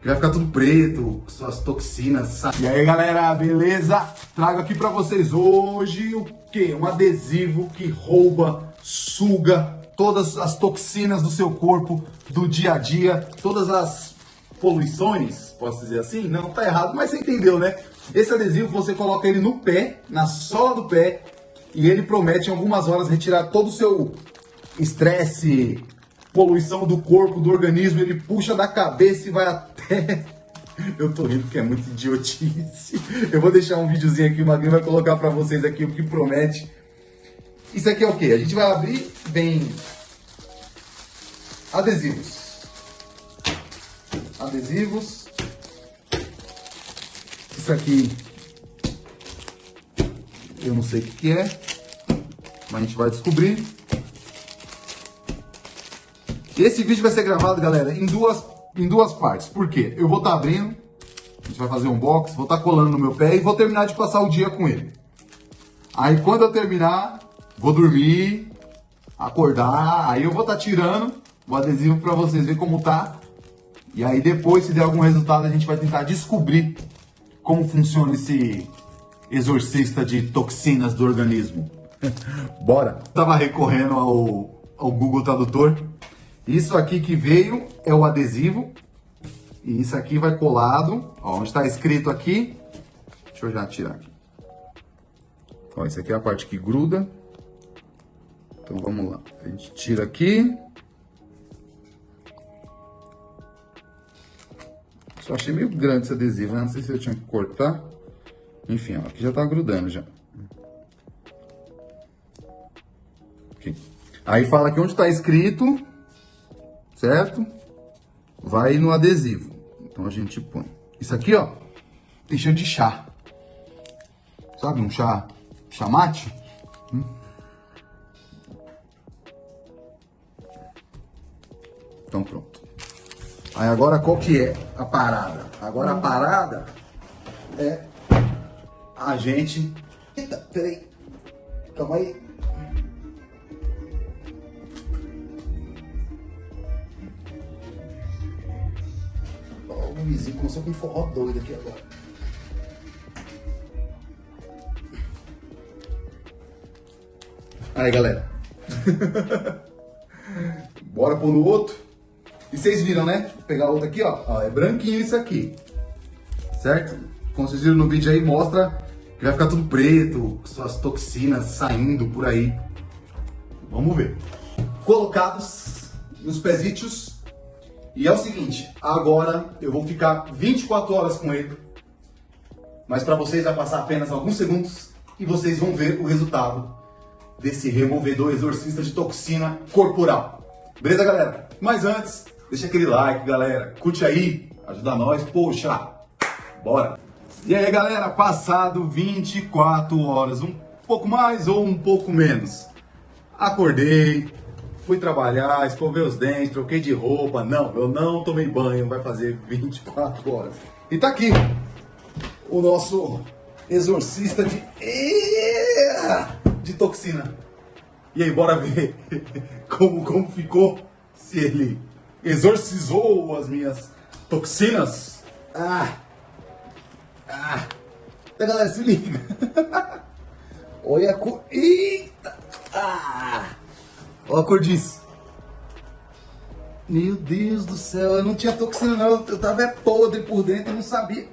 que vai ficar tudo preto, suas toxinas. E aí galera, beleza? Trago aqui pra vocês hoje o quê? Um adesivo que rouba, suga todas as toxinas do seu corpo, do dia a dia, todas as poluições, posso dizer assim? Não, tá errado, mas você entendeu, né? Esse adesivo você coloca ele no pé, na sola do pé, e ele promete em algumas horas retirar todo o seu estresse, poluição do corpo, do organismo. Ele puxa da cabeça e vai até... Eu tô rindo porque é muito idiotice. Eu vou deixar um videozinho aqui, o Magrinho vai colocar pra vocês aqui o que promete. Isso aqui é o quê? A gente vai abrir, vem adesivos. Adesivos. Isso aqui eu não sei o que é, mas a gente vai descobrir. Esse vídeo vai ser gravado, galera, em duas partes. Por quê? Eu vou estar abrindo, a gente vai fazer um unboxing, vou estar colando no meu pé e vou terminar de passar o dia com ele. Aí quando eu terminar, vou dormir, acordar, aí eu vou estar tirando o adesivo para vocês verem como tá. E aí depois, se der algum resultado, a gente vai tentar descobrir como funciona esse exorcista de toxinas do organismo. Bora! Tava recorrendo ao Google Tradutor. Isso aqui que veio é o adesivo. E isso aqui vai colado. Ó, onde está escrito aqui. Deixa eu já tirar aqui. Ó, isso aqui é a parte que gruda. Então vamos lá. A gente tira aqui. Só achei meio grande esse adesivo, né? Não sei se eu tinha que cortar. Enfim, ó, aqui já tá grudando já. Aqui. Aí fala que onde está escrito, certo? Vai no adesivo. Então a gente põe. Isso aqui, ó, tem cheiro de chá. Sabe, um chá mate? Então pronto. Aí agora qual que é a parada? Agora a parada é a gente... Eita, peraí. Calma aí. Ó, o vizinho começou com um forró doido aqui agora. Aí, galera. Bora pôr no outro. E vocês viram, né? Vou pegar outro aqui, ó. É branquinho isso aqui. Certo? Como vocês viram no vídeo aí, mostra que vai ficar tudo preto, suas toxinas saindo por aí. Vamos ver. Colocados nos pezitos. E é o seguinte, agora eu vou ficar 24 horas com ele. Mas para vocês vai passar apenas alguns segundos e vocês vão ver o resultado desse removedor exorcista de toxina corporal. Beleza, galera? Mas antes, deixa aquele like, galera. Curte aí, ajuda nós. Poxa, bora! E aí, galera, passado 24 horas, um pouco mais ou um pouco menos. Acordei, fui trabalhar, escovei os dentes, troquei de roupa. Não, eu não tomei banho, vai fazer 24 horas. E tá aqui o nosso exorcista de toxina. E aí, bora ver como ficou, se ele exorcizou as minhas toxinas. Então, galera, se liga. Olha a cor. Eita! Olha a cor disso. Meu Deus do céu, eu não tinha toxina não, eu tava podre por dentro, eu não sabia.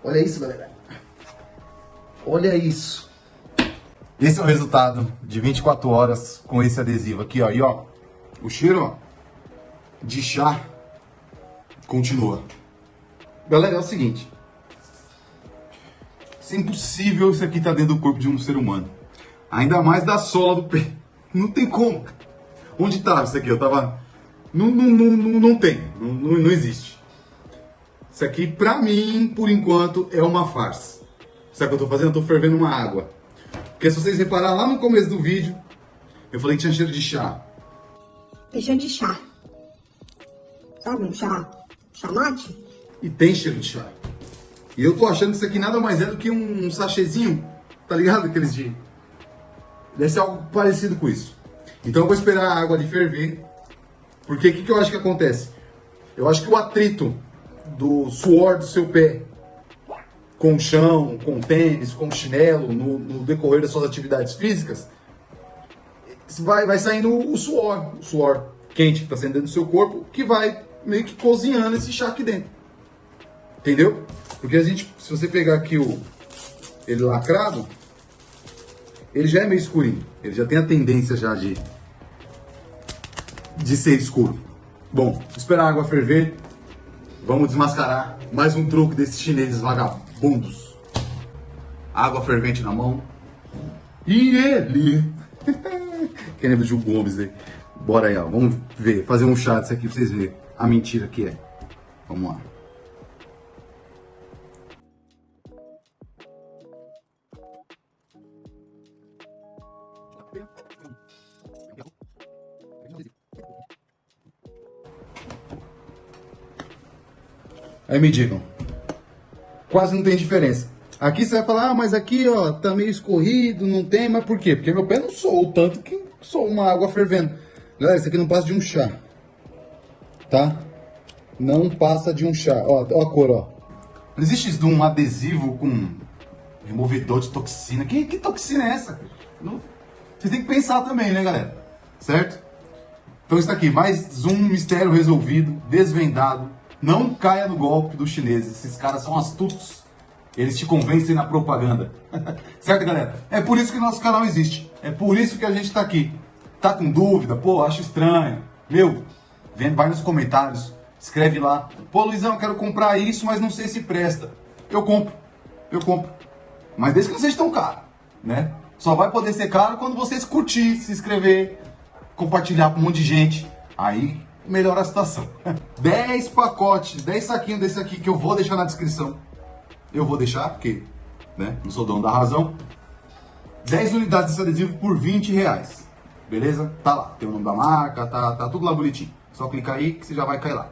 Olha isso, galera. Olha isso. Esse é o resultado de 24 horas com esse adesivo aqui, ó. E ó, o cheiro, ó, de chá continua. Galera, é o seguinte. Isso é impossível isso aqui tá dentro do corpo de um ser humano. Ainda mais da sola do pé. Não tem como. Onde tava isso aqui? Eu tava... Não tem. Não existe. Isso aqui, pra mim, por enquanto, é uma farsa. Sabe o que eu tô fazendo? Eu tô fervendo uma água. Porque se vocês repararam lá no começo do vídeo, eu falei que tinha cheiro de chá. Tem cheiro de chá. Sabe um chá mate? E tem cheiro de chá. E eu tô achando que isso aqui nada mais é do que um sachêzinho, tá ligado? Aqueles de... Deve ser algo parecido com isso. Então eu vou esperar a água ali ferver Porque o que eu acho que acontece? Eu acho que o atrito do suor do seu pé com o chão, com o tênis, com o chinelo, no decorrer das suas atividades físicas, vai saindo o suor quente que está saindo dentro do seu corpo, que vai meio que cozinhando esse chá aqui dentro. Entendeu? Porque a gente, se você pegar aqui ele lacrado, ele já é meio escurinho. Ele já tem a tendência já de ser escuro. Bom, esperar a água ferver. Vamos desmascarar mais um truque desses chineses vagabundos. Água fervente na mão. E ele... Que nem do Gil Gomes aí. Bora aí, ó. Vamos ver, fazer um chá disso aqui pra vocês verem a mentira que é. Vamos lá. Aí me digam, quase não tem diferença. Aqui você vai falar, mas aqui ó, tá meio escorrido, não tem, mas por quê? Porque meu pé não soa o tanto que soa uma água fervendo. Galera, isso aqui não passa de um chá, tá? Não passa de um chá. Ó a cor, ó. Não existe isso de um adesivo com removedor de toxina. Que toxina é essa? Não... Vocês têm que pensar também, né, galera? Certo? Então isso aqui, mais um mistério resolvido, desvendado. Não caia no golpe dos chineses. Esses caras são astutos. Eles te convencem na propaganda. Certo, galera? É por isso que nosso canal existe. É por isso que a gente tá aqui. Tá com dúvida? Pô, acho estranho. Meu, vai nos comentários. Escreve lá. Pô, Luizão, eu quero comprar isso, mas não sei se presta. Eu compro. Mas desde que não seja tão caro, né? Só vai poder ser caro quando vocês curtir, se inscrever, compartilhar com um monte de gente. Aí melhora a situação. 10 pacotes, 10 saquinhos desse aqui que eu vou deixar na descrição. Eu vou deixar, porque, né, não sou dono da razão. 10 unidades desse adesivo por R$20. Beleza? Tá lá, tem o nome da marca, tá tudo lá bonitinho. Só clicar aí que você já vai cair lá.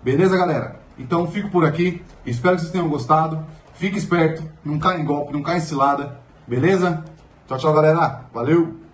Beleza, galera? Então fico por aqui. Espero que vocês tenham gostado. Fique esperto, não caia em golpe, não caia em cilada. Beleza? Tchau, tchau, galera. Valeu!